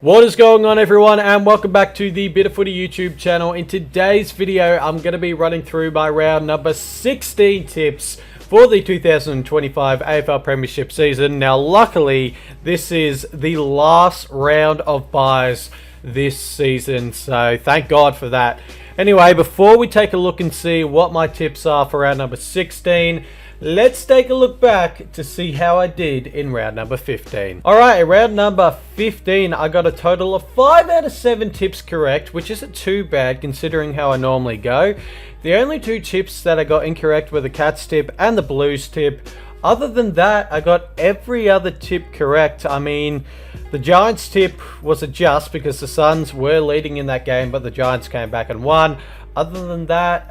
What is going on, everyone, and welcome back to the Bit of Footy YouTube channel. In today's video, I'm going to be running through my round number 16 tips for the 2025 AFL Premiership season. Now, luckily, this is the last round of buys this season, so thank God for that. Anyway, before we take a look and see what my tips are for round number 16, let's take a look back to see how I did in round number 15. Alright, round number 15, I got a total of 5 out of 7 tips correct, which isn't too bad considering how I normally go. The only 2 tips that I got incorrect were the Cats tip and the Blues tip. Other than that, I got every other tip correct. I mean, the Giants tip was a just because the Suns were leading in that game, but the Giants came back and won. Other than that,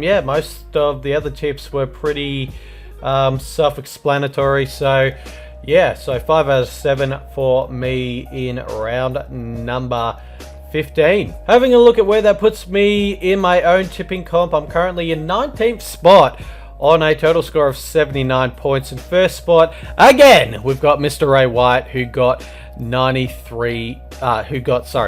yeah, most of the other tips were pretty self-explanatory. So, yeah, so 5 out of 7 for me in round number 15. Having a look at where that puts me in my own tipping comp, I'm currently in 19th spot on a total score of 79 points. In first spot, again, we've got Mr. Ray White, who got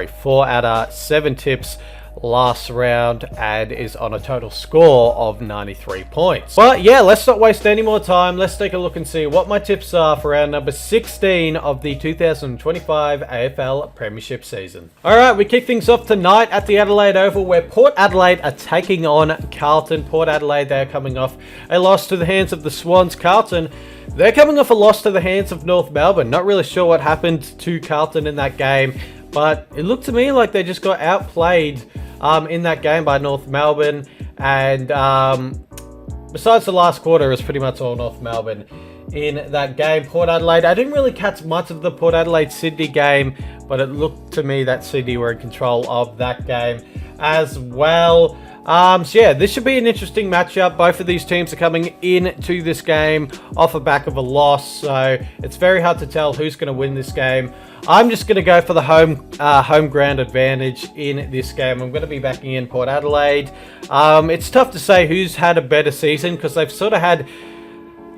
4 out of 7 tips last round and is on a total score of 93 points. But yeah, let's not waste any more time. Let's take a look and see what my tips are for round number 16 of the 2025 AFL Premiership season. Alright, we kick things off tonight at the Adelaide Oval, where Port Adelaide are taking on Carlton. Port Adelaide, they're coming off a loss to the hands of the Swans. Carlton, they're coming off a loss to the hands of North Melbourne. Not really sure what happened to Carlton in that game, but it looked to me like they just got outplayed in that game by North Melbourne. And besides the last quarter, it was pretty much all North Melbourne in that game. Port Adelaide, I didn't really catch much of the Port Adelaide-Sydney game, but it looked to me that Sydney were in control of that game as well. So yeah, this should be an interesting matchup. Both of these teams are coming into this game off the back of a loss, so it's very hard to tell who's going to win this game. I'm just going to go for the home ground advantage in this game. I'm going to be backing in Port Adelaide. It's tough to say who's had a better season because they've sort of had,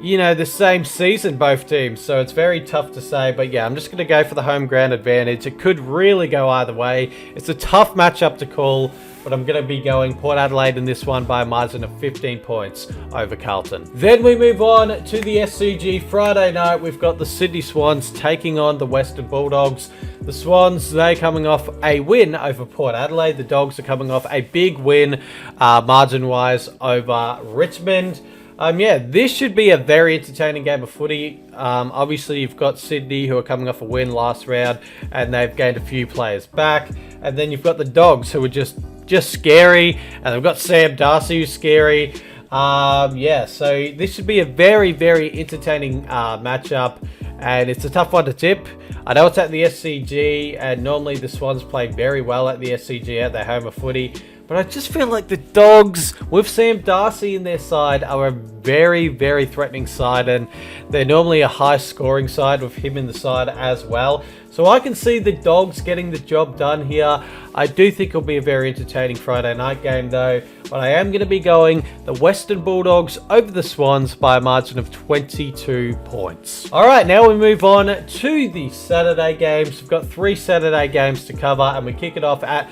you know, the same season, both teams. So it's very tough to say. But yeah, I'm just going to go for the home ground advantage. It could really go either way. It's a tough matchup to call, but I'm going to be going Port Adelaide in this one by a margin of 15 points over Carlton. Then we move on to the SCG Friday night. We've got the Sydney Swans taking on the Western Bulldogs. The Swans, they're coming off a win over Port Adelaide. The Dogs are coming off a big win margin-wise over Richmond. Yeah, this should be a very entertaining game of footy. Obviously, you've got Sydney, who are coming off a win last round, and they've gained a few players back. And then you've got the Dogs, who are just scary, and they've got Sam Darcy, who's scary. Yeah, so this should be a very, very entertaining matchup, and it's a tough one to tip. I know it's at the SCG, and normally the Swans play very well at the SCG at their home of footy. But I just feel like the Dogs, with Sam Darcy in their side, are a very, very threatening side. And they're normally a high-scoring side with him in the side as well. So I can see the Dogs getting the job done here. I do think it'll be a very entertaining Friday night game, though. But I am going to be going the Western Bulldogs over the Swans by a margin of 22 points. All right, now we move on to the Saturday games. We've got 3 Saturday games to cover, and we kick it off at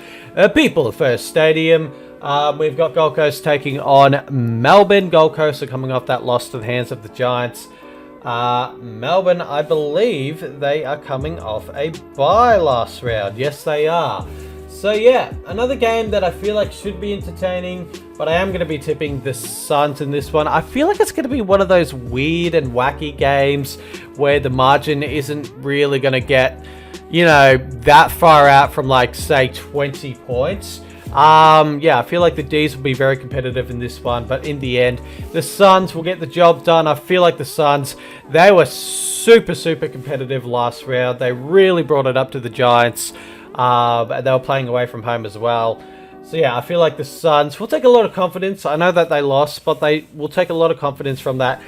People First Stadium. We've got Gold Coast taking on Melbourne. Gold Coast are coming off that loss to the hands of the Giants. Melbourne, I believe they are coming off a bye last round. Yes, they are. So yeah, another game that I feel like should be entertaining, but I am going to be tipping the Suns in this one. I feel like it's going to be one of those weird and wacky games where the margin isn't really going to get, you know, that far out from, like, say 20 points. Yeah, I feel like the D's will be very competitive in this one, but in the end, the Suns will get the job done. I feel like the Suns, they were super, super competitive last round. They really brought it up to the Giants, and they were playing away from home as well. So yeah, I feel like the Suns will take a lot of confidence. I know that they lost, but they will take a lot of confidence from that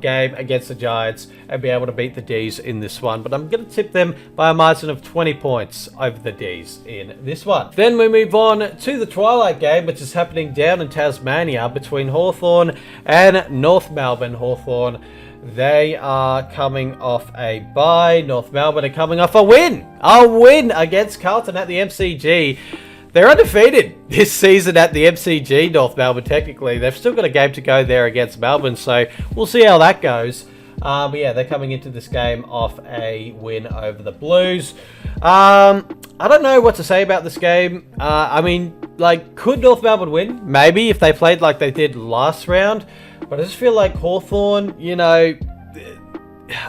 game against the Giants and be able to beat the D's in this one. But I'm going to tip them by a margin of 20 points over the D's in this one. Then we move on to the Twilight game, which is happening down in Tasmania between Hawthorn and North Melbourne. Hawthorn, They are coming off a bye. North Melbourne are coming off a win. A win against Carlton at the MCG. They're undefeated this season at the MCG, North Melbourne, technically. They've still got a game to go there against Melbourne, so we'll see how that goes. But yeah, they're coming into this game off a win over the Blues. I don't know what to say about this game. I mean, like, could North Melbourne win? Maybe, if they played like they did last round. But I just feel like Hawthorn, you know,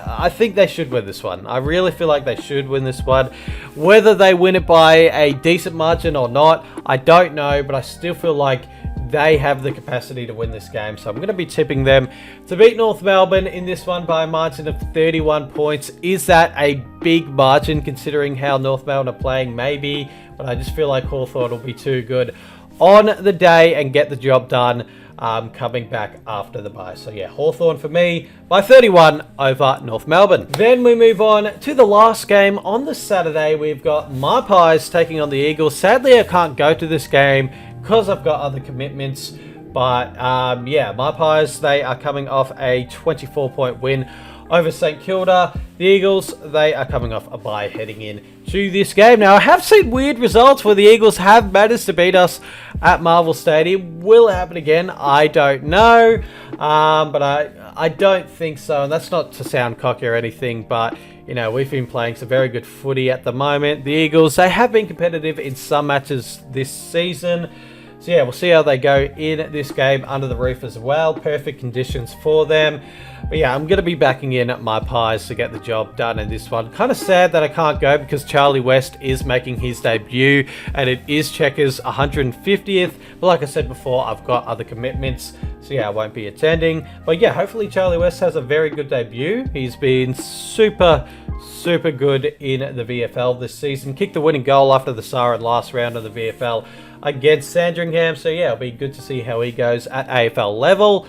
I think they should win this one. I really feel like they should win this one. Whether they win it by a decent margin or not, I don't know. But I still feel like they have the capacity to win this game. So I'm going to be tipping them to beat North Melbourne in this one by a margin of 31 points. Is that a big margin considering how North Melbourne are playing? Maybe. But I just feel like Hawthorn will be too good on the day and get the job done. Coming back after the bye. So yeah, Hawthorn for me by 31 over North Melbourne. Then we move on to the last game on the Saturday. We've got my Pies taking on the Eagles. Sadly, I can't go to this game because I've got other commitments. But yeah, my Pies, they are coming off a 24-point win over St Kilda. The Eagles, they are coming off a bye heading in to this game. Now, I have seen weird results where the Eagles have managed to beat us at Marvel Stadium. Will it happen again? I don't know. But I don't think so. And that's not to sound cocky or anything, but you know, we've been playing some very good footy at the moment. The Eagles, they have been competitive in some matches this season. So yeah, we'll see how they go in this game under the roof as well. Perfect conditions for them. But yeah, I'm going to be backing in my Pies to get the job done in this one. Kind of sad that I can't go because Charlie West is making his debut and it is Checkers 150th. But like I said before, I've got other commitments. So yeah, I won't be attending. But yeah, hopefully Charlie West has a very good debut. He's been super good in the VFL this season. Kicked the winning goal after the siren last round of the VFL against Sandringham. So yeah, it'll be good to see how he goes at AFL level.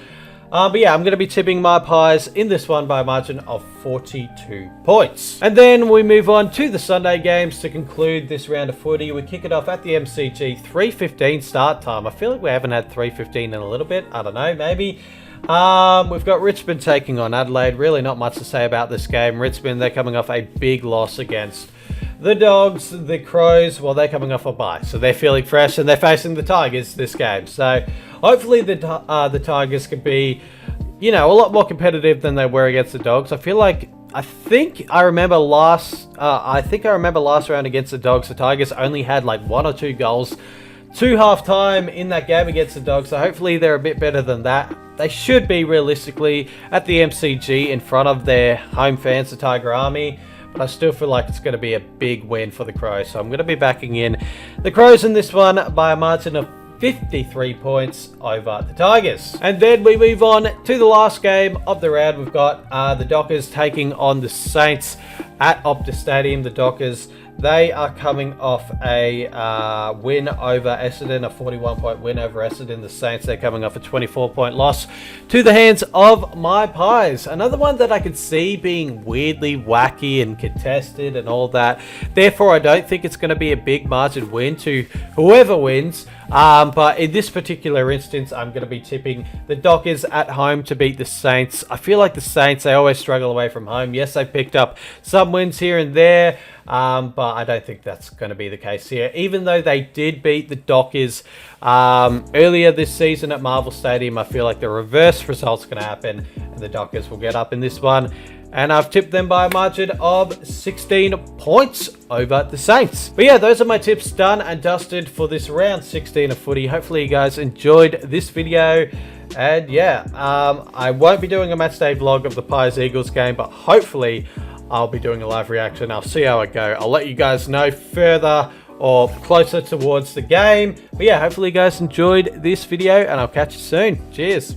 But yeah, I'm going to be tipping my Pies in this one by a margin of 42 points. And then we move on to the Sunday games to conclude this round of footy. We kick it off at the MCG, 3:15 start time. I feel like we haven't had 3:15 in a little bit. I don't know, maybe. We've got Richmond taking on Adelaide. Really not much to say about this game. Richmond, they're coming off a big loss against the Dogs. The Crows, well, they're coming off a bye, so they're feeling fresh and they're facing the Tigers this game. So hopefully the Tigers can be, you know, a lot more competitive than they were against the Dogs. I think I remember last round against the Dogs, the Tigers only had like 1 or 2 goals to half-time in that game against the Dogs. So hopefully they're a bit better than that. They should be realistically at the MCG in front of their home fans, the Tiger Army. But I still feel like it's going to be a big win for the Crows. So I'm going to be backing in the Crows in this one by a margin of 53 points over the Tigers. And then we move on to the last game of the round. We've got the Dockers taking on the Saints at Optus Stadium. The Dockers, they are coming off a win over Essendon, a 41-point win over Essendon. The Saints, they're coming off a 24-point loss to the hands of my Pies. Another one that I could see being weirdly wacky and contested and all that. Therefore, I don't think it's going to be a big margin win to whoever wins. But in this particular instance, I'm going to be tipping the Dockers at home to beat the Saints. I feel like the Saints, they always struggle away from home. Yes, they picked up some wins here and there, but I don't think that's going to be the case here. Even though they did beat the Dockers earlier this season at Marvel Stadium, I feel like the reverse result's going to happen and the Dockers will get up in this one. And I've tipped them by a margin of 16 points over the Saints. But yeah, those are my tips done and dusted for this round 16 of footy. Hopefully you guys enjoyed this video. And yeah, I won't be doing a matchday vlog of the Pies-Eagles game, but hopefully I'll be doing a live reaction. I'll see how it goes. I'll let you guys know further or closer towards the game. But yeah, hopefully you guys enjoyed this video and I'll catch you soon. Cheers.